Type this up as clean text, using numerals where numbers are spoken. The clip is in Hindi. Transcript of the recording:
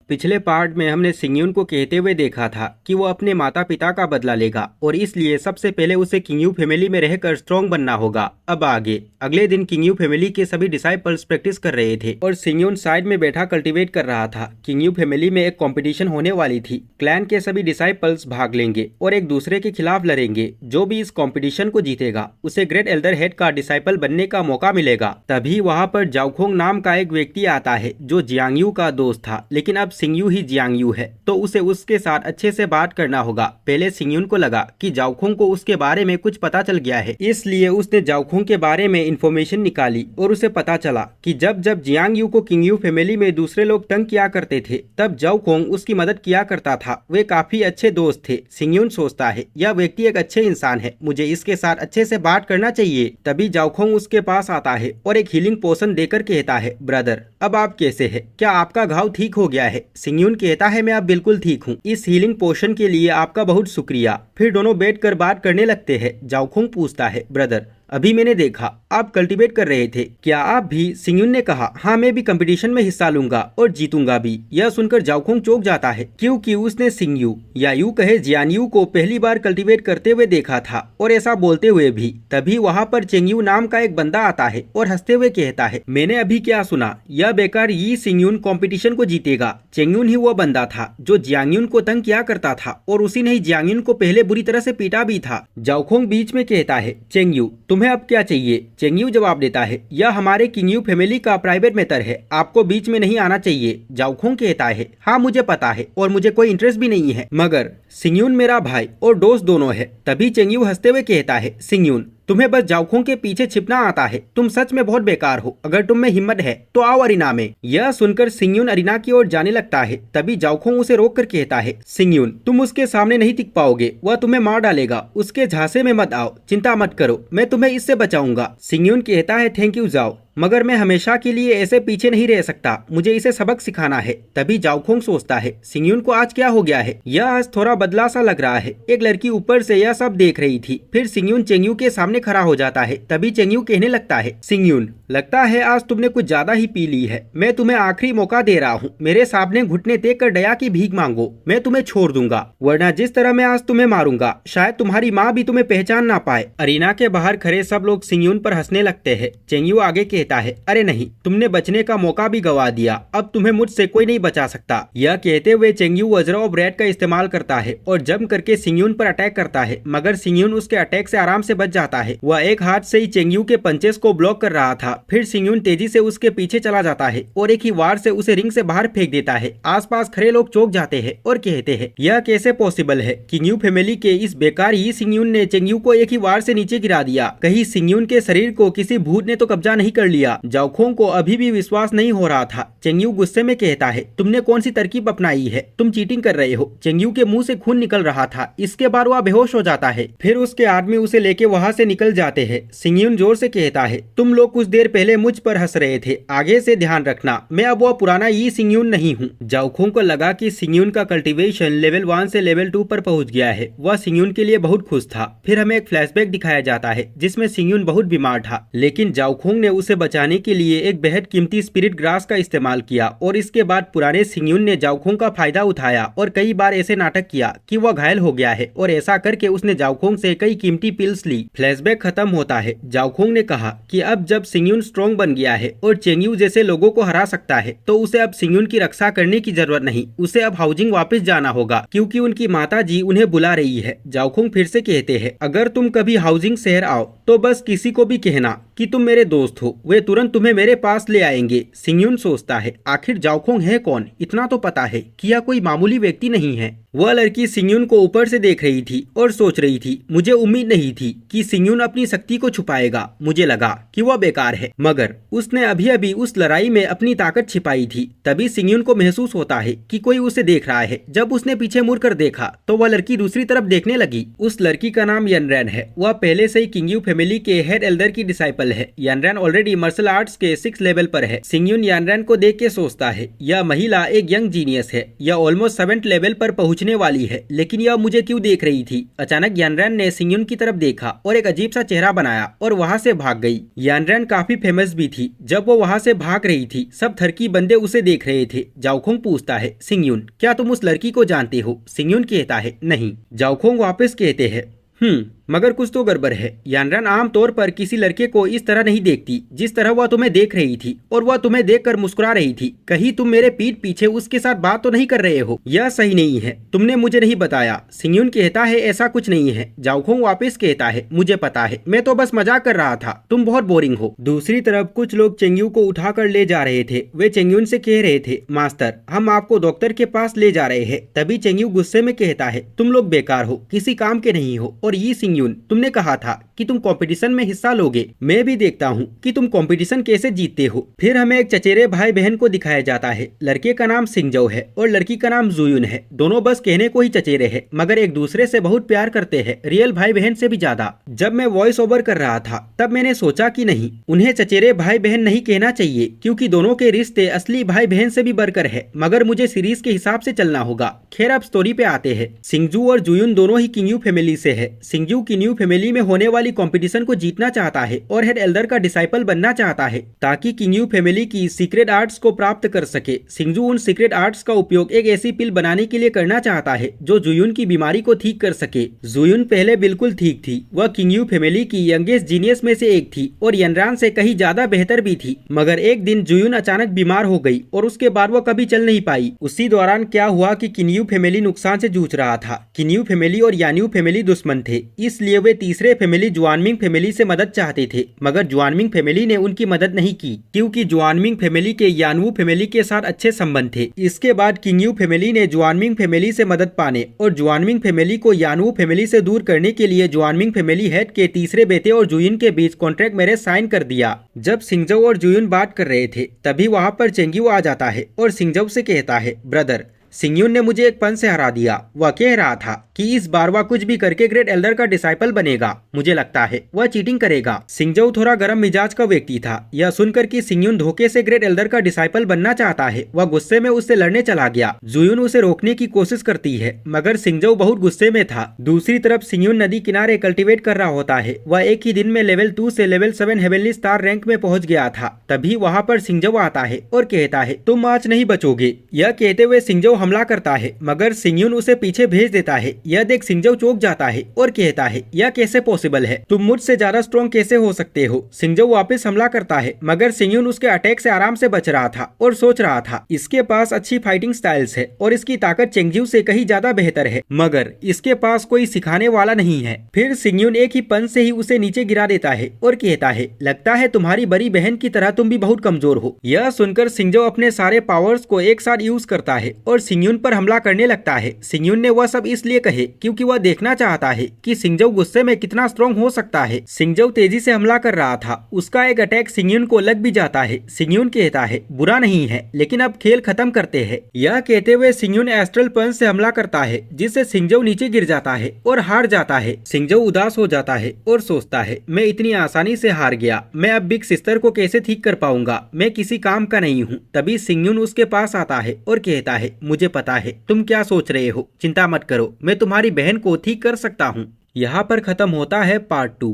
पिछले पार्ट में हमने सिंगयून को कहते हुए देखा था कि वो अपने माता पिता का बदला लेगा और इसलिए सबसे पहले उसे किंगयू फैमिली में रहकर स्ट्रॉन्ग बनना होगा। अब आगे अगले दिन किंगयू फैमिली के सभी डिसाइपल्स प्रैक्टिस कर रहे थे और सिंगयून साइड में बैठा कल्टीवेट कर रहा था। किंगयू फैमिली में एक कंपटीशन होने वाली थी। क्लैन के सभी डिसाइपल्स भाग लेंगे और एक दूसरे के खिलाफ लड़ेंगे। जो भी इस कंपटीशन को जीतेगा उसे ग्रेट एल्डर हेड का डिसाइपल बनने का मौका मिलेगा। तभी वहाँ पर जाओखोंग नाम का एक व्यक्ति आता है जो जियांगयू का दोस्त था, लेकिन अब सिंगयू ही जियांगयू है तो उसे उसके साथ अच्छे से बात करना होगा। पहले सिंगयून को लगा कि जाओखोंग को उसके बारे में कुछ पता चल गया है, इसलिए उसने जाओखोंग के बारे में इंफॉर्मेशन निकाली और उसे पता चला कि जब जब जियांगयू को किंगयू फैमिली में दूसरे लोग तंग किया करते थे तब जाओखोंग उसकी मदद किया करता था। वे काफी अच्छे दोस्त थे। सिंगयून सोचता है यह व्यक्ति एक अच्छे इंसान है, मुझे इसके साथ अच्छे से बात करना चाहिए। तभी जाओखोंग उसके पास आता है और एक हीलिंग पोशन देकर कहता है, ब्रदर अब आप कैसे है, क्या आपका घाव ठीक हो गया है? सिंगयून कहता है मैं अब बिल्कुल ठीक हूँ, इस हीलिंग पोशन के लिए आपका बहुत शुक्रिया। फिर दोनों बैठकर बात करने लगते हैं। जाओखोंग पूछता है, ब्रदर अभी मैंने देखा आप कल्टीवेट कर रहे थे, क्या आप भी? सिंगयून ने कहा, हाँ मैं भी कंपटीशन में हिस्सा लूंगा और जीतूंगा भी। यह सुनकर जाओखोंग चौंक जाता है क्योंकि उसने सिंगयू या यूं कहे जियानयू को पहली बार कल्टीवेट करते हुए देखा था और ऐसा बोलते हुए भी। तभी वहाँ पर चेंगयू नाम का एक बंदा आता है और हंसते हुए कहता है, मैंने अभी क्या सुना, यह बेकार यी सिंगयून कॉम्पिटिशन को जीतेगा। चेंगयून ही वो बंदा था जो जियांगयून को तंग किया करता था और उसी ने ही जियांगयून को पहले बुरी तरह से पीटा भी था। जाओखोंग बीच में कहता है, चेंगयू तुम्हें अब क्या चाहिए? चेंगयू जवाब देता है, यह हमारे किंगयू फैमिली का प्राइवेट मैटर है, आपको बीच में नहीं आना चाहिए। जाओखोंग कहता है, हाँ मुझे पता है और मुझे कोई इंटरेस्ट भी नहीं है, मगर सिंगयून मेरा भाई और दोस्त दोनों है। तभी चेंगयू हंसते हुए कहता है, सिंगयून तुम्हें बस जाओखोंग के पीछे छिपना आता है, तुम सच में बहुत बेकार हो। अगर तुम में हिम्मत है तो आओ अरीना में। यह सुनकर सिंगयून अरीना की ओर जाने लगता है। तभी जाओखोंग उसे रोक कर कहता है, सिंगयून तुम उसके सामने नहीं टिक पाओगे, वह तुम्हें मार डालेगा, उसके झांसे में मत आओ, चिंता मत करो, मैं तुम्हें इससे बचाऊंगा। सिंगयून कहता है, थैंक यू जाओ, मगर मैं हमेशा के लिए ऐसे पीछे नहीं रह सकता, मुझे इसे सबक सिखाना है। तभी जाओखोंग सोचता है, सिंगयून को आज क्या हो गया है, यह आज थोड़ा बदला सा लग रहा है। एक लड़की ऊपर से यह सब देख रही थी। फिर सिंगयून चेंगयू के सामने खड़ा हो जाता है। तभी चेंगयू कहने लगता है, सिंगयून लगता है आज तुमने कुछ ज्यादा ही पी ली है, मैं तुम्हें आखिरी मौका दे रहा हूँ, मेरे सामने घुटने टेक कर दया की भीख मांगो, मैं तुम्हें छोड़ दूंगा, वरना जिस तरह मैं आज तुम्हें मारूंगा शायद तुम्हारी माँ भी तुम्हें पहचान ना पाए। अरीना के बाहर खड़े सब लोग सिंगयून पर हंसने लगते हैं। चेंगयू आगे कहता है, अरे नहीं, तुमने बचने का मौका भी गवा दिया, अब तुम्हें मुझसे कोई नहीं बचा सकता। यह कहते हुए चेंगयू वज्र ऑफ रेड का इस्तेमाल करता है और जम करके सिंगयून पर अटैक करता है, मगर सिंगयून उसके अटैक से आराम से बच जाता है। वह एक हाथ से ही चेंगयू के पंचेस को ब्लॉक कर रहा था। फिर सिंगयून तेजी से उसके पीछे चला जाता है और एक ही वार से उसे रिंग से बाहर फेंक देता है। आसपास खड़े लोग चौंक जाते हैं और कहते हैं, यह कैसे पॉसिबल है? किंगयू फैमिली के इस बेकार ही सिंगयून ने चेंगयू को एक ही वार से नीचे गिरा दिया। कहीं सिंगयून के शरीर को किसी भूत ने तो कब्जा नहीं कर लिया? जाओखोंग को अभी भी विश्वास नहीं हो रहा था। चेंगयू गुस्से में कहता है, तुमने कौन सी तरकीब अपनाई है, तुम चीटिंग कर रहे हो। चेंगयू के मुंह से खून निकल रहा था। इसके बाद वह बेहोश हो जाता है। फिर उसके आदमी उसे लेके वहाँ से निकल जाते हैं। सिंगयून जोर से कहता है, तुम लोग कुछ देर पहले मुझ पर हंस रहे थे, आगे से ध्यान रखना, मैं अब वह पुराना यी सिंगयून नहीं हूँ। जाओखोंग को लगा कि सिंगयून का कल्टीवेशन लेवल 1 से लेवल 2 पर पहुंच गया है। वह सिंगयून के लिए बहुत खुश था। फिर हमें एक फ्लैशबैक दिखाया जाता है जिसमें सिंगयून बहुत बीमार था, लेकिन जाओखोंग ने उसे बचाने के लिए एक बेहद कीमती स्पिरिट ग्रास का इस्तेमाल किया और इसके बाद पुराने सिंगयून ने जाओखोंग का फायदा उठाया और कई बार ऐसे नाटक किया कि वह घायल हो गया है और ऐसा करके उसने जाओखोंग से कई कीमती पिल्स ली। फ्लैशबैक खत्म होता है। जाओखोंग ने कहा कि अब जब सिंगयून स्ट्रॉन्ग बन गया है और चेंगयू जैसे लोगों को हरा सकता है तो उसे अब सिंगयून की रक्षा करने की जरूरत नहीं, उसे अब हाउजिंग वापस जाना होगा क्योंकि उनकी माताजी उन्हें बुला रही है। जाओखोंग फिर से कहते हैं, अगर तुम कभी हाउजिंग शहर आओ तो बस किसी को भी कहना कि तुम मेरे दोस्त हो, वे तुरंत तुम्हें मेरे पास ले आएंगे। सिंगयून सोचता है, आखिर जाओखोंग है कौन? इतना तो पता है कि यह कोई मामूली व्यक्ति नहीं है। वह लड़की सिंगयून को ऊपर से देख रही थी और सोच रही थी, मुझे उम्मीद नहीं थी कि सिंगयून अपनी शक्ति को छुपाएगा, मुझे लगा कि वह बेकार है, मगर उसने अभी अभी उस लड़ाई में अपनी ताकत छिपाई थी। तभी सिंगयून को महसूस होता है कि कोई उसे देख रहा है। जब उसने पीछे मुड़कर देखा तो वह लड़की दूसरी तरफ देखने लगी। उस लड़की का नाम यनरैन है। वह पहले से ही किंगयू फैमिली के हेड एल्डर की डिसाइपल है। यनरैन ऑलरेडी मार्शल आर्ट्स के 6 लेवल पर है। सिंगयून यनरैन को देख के सोचता है, यह महिला एक यंग जीनियस है, यह ऑलमोस्ट 7th लेवल पर पहुंच पूछने वाली है, लेकिन यह मुझे क्यों देख रही थी। अचानक यानरैन ने सिंगयुन की तरफ देखा और एक अजीब सा चेहरा बनाया और वहाँ से भाग गई। यानरैन काफी फेमस भी थी। जब वो वहाँ से भाग रही थी, सब थर्की बंदे उसे देख रहे थे। जाओखोंग पूछता है, सिंगयुन क्या तुम उस लड़की को जानते हो? सिंगयुन कहता है, नहीं। जाओखोंग वापस कहते हैं, मगर कुछ तो गड़बड़ है। यानरैन आमतौर पर किसी लड़के को इस तरह नहीं देखती जिस तरह वह तुम्हें देख रही थी, और वह तुम्हें देखकर मुस्कुरा रही थी। कहीं तुम मेरे पीठ पीछे उसके साथ बात तो नहीं कर रहे हो? यह सही नहीं है, तुमने मुझे नहीं बताया। सिंगयुन कहता है, ऐसा कुछ नहीं है। जाओखोंग वापस कहता है, मुझे पता है, मैं तो बस मजाक कर रहा था, तुम बहुत बोरिंग हो। दूसरी तरफ कुछ लोग चेंगयू को उठाकर ले जा रहे थे। वे चेंगयुन से कह रहे थे, मास्टर हम आपको डॉक्टर के पास ले जा रहे हैं। तभी चेंगयू गुस्से में कहता है, तुम लोग बेकार हो, किसी काम के नहीं हो। और ये सिंगयुन, तुमने कहा था कि तुम कंपटीशन में हिस्सा लोगे, मैं भी देखता हूँ कि तुम कंपटीशन कैसे जीतते हो। फिर हमें एक चचेरे भाई बहन को दिखाया जाता है। लड़के का नाम सिंगजो है और लड़की का नाम जुयुन है। दोनों बस कहने को ही चचेरे हैं, मगर एक दूसरे से बहुत प्यार करते हैं, रियल भाई बहन से भी ज्यादा। जब मैं वॉइस ओवर कर रहा था तब मैंने सोचा कि नहीं, उन्हें चचेरे भाई बहन नहीं कहना चाहिए, क्योंकि दोनों के रिश्ते असली भाई बहन से भी बढ़कर है। मगर मुझे सीरीज के हिसाब से चलना होगा। खैर अब स्टोरी पे आते हैं। सिंगजू और जुयुन दोनों ही किंगयू फैमिली से है। सिंगजू किंगयू फैमिली में होने वाली कंपटीशन को जीतना चाहता है और हेड एल्डर का डिसाइपल बनना चाहता है, ताकि किंगयू फैमिली की सीक्रेट आर्ट्स को प्राप्त कर सके। सिंगजू उन सीक्रेट आर्ट्स का उपयोग एक ऐसी पिल बनाने के लिए करना चाहता है जो जुयुन की बीमारी को ठीक कर सके। जुयुन पहले बिल्कुल ठीक थी, वह किंगयू फैमिली की यंगेस्ट जीनियस में से एक थी और यानरैन से कहीं ज्यादा बेहतर भी थी। मगर एक दिन जुयुन अचानक बीमार हो गई और उसके बाद वह कभी चल नहीं पाई। उसी दौरान क्या हुआ कि किंगयू फैमिली नुकसान से जूझ रहा था। किंगयू फैमिली और यान्यू फैमिली दुश्मन थे, इसलिए वे तीसरे फैमिली जुआनमिंग फैमिली से मदद चाहते थे। मगर जुआनमिंग फैमिली ने उनकी मदद नहीं की, क्योंकि जुआनमिंग फैमिली के यानवू फैमिली के साथ अच्छे संबंध थे। इसके बाद किंगयू फैमिली ने जुआनमिंग फैमिली से मदद पाने और जुआनमिंग फैमिली को यानवू फैमिली से दूर करने के लिए जुआनमिंग फैमिली हेड के तीसरे बेटे और जुयुन के बीच कॉन्ट्रैक्ट मैरिज साइन कर दिया। जब सिंगजो और जुयुन बात कर रहे थे तभी वहाँ पर चेंगयू आ जाता है और सिंगजो से कहता है, ब्रदर सिंगयुन ने मुझे एक पन से हरा दिया। वह कह रहा था कि इस बार वह कुछ भी करके ग्रेट एल्डर का डिसाइपल बनेगा। मुझे लगता है वह चीटिंग करेगा। सिंगजो थोड़ा गर्म मिजाज का व्यक्ति था। यह सुनकर कि सिंगयुन धोखे से ग्रेट एल्डर का डिसाइपल बनना चाहता है, वह गुस्से में उससे लड़ने चला गया। जुयुन उसे रोकने की कोशिश करती है, मगर सिंगजो बहुत गुस्से में था। दूसरी तरफ सिंगयुन नदी किनारे कल्टीवेट कर रहा होता है। वह एक ही दिन में लेवल 2 से लेवल 7 हेवनली स्टार रैंक में पहुंच गया था। तभी वहाँ पर सिंगजो आता है और कहता है, तुम आज नहीं बचोगे। यह कहते हुए सिंगजो हमला करता है, मगर सिंगयुन उसे पीछे भेज देता है। यह देख सिंगजो चौंक जाता है और कहता है, यह कैसे पॉसिबल है? तुम मुझसे ज्यादा स्ट्रॉन्ग कैसे हो सकते हो? सिंगजो वापस हमला करता है, मगर सिंगयुन उसके अटैक से आराम से बच रहा था और सोच रहा था, इसके पास अच्छी फाइटिंग स्टाइल्स है और इसकी ताकत चेंगजू से कहीं ज्यादा बेहतर है, मगर इसके पास कोई सिखाने वाला नहीं है। फिर सिंगयुन एक ही पंच से ही उसे नीचे गिरा देता है और कहता है, लगता है तुम्हारी बड़ी बहन की तरह तुम भी बहुत कमजोर हो। यह सुनकर सिंगजो अपने सारे पावर्स को एक साथ यूज करता है और सिंगयुन पर हमला करने लगता है। सिंगयुन ने वह सब इसलिए कहे क्योंकि वह देखना चाहता है कि सिंगजो गुस्से में कितना स्ट्रॉन्ग हो सकता है। सिंगजो तेजी से हमला कर रहा था, उसका एक अटैक सिंगयुन को लग भी जाता है। सिंगयुन कहता है, बुरा नहीं है, लेकिन अब खेल खत्म करते हैं। यह कहते हुए सिंगयुन एस्ट्रल पंच से हमला करता है, जिससे सिंगजो नीचे गिर जाता है और हार जाता है। सिंगजो उदास हो जाता है और सोचता है, मैं इतनी आसानी से हार गया, मैं अब बिग सिस्टर को कैसे ठीक कर पाऊंगा? मैं किसी काम का नहीं हूँ। तभी सिंगयुन उसके पास आता है और कहता है, मुझे पता है तुम क्या सोच रहे हो, चिंता मत करो, मैं तुम्हारी बहन को ठीक कर सकता हूँ। यहाँ पर खत्म होता है पार्ट 2।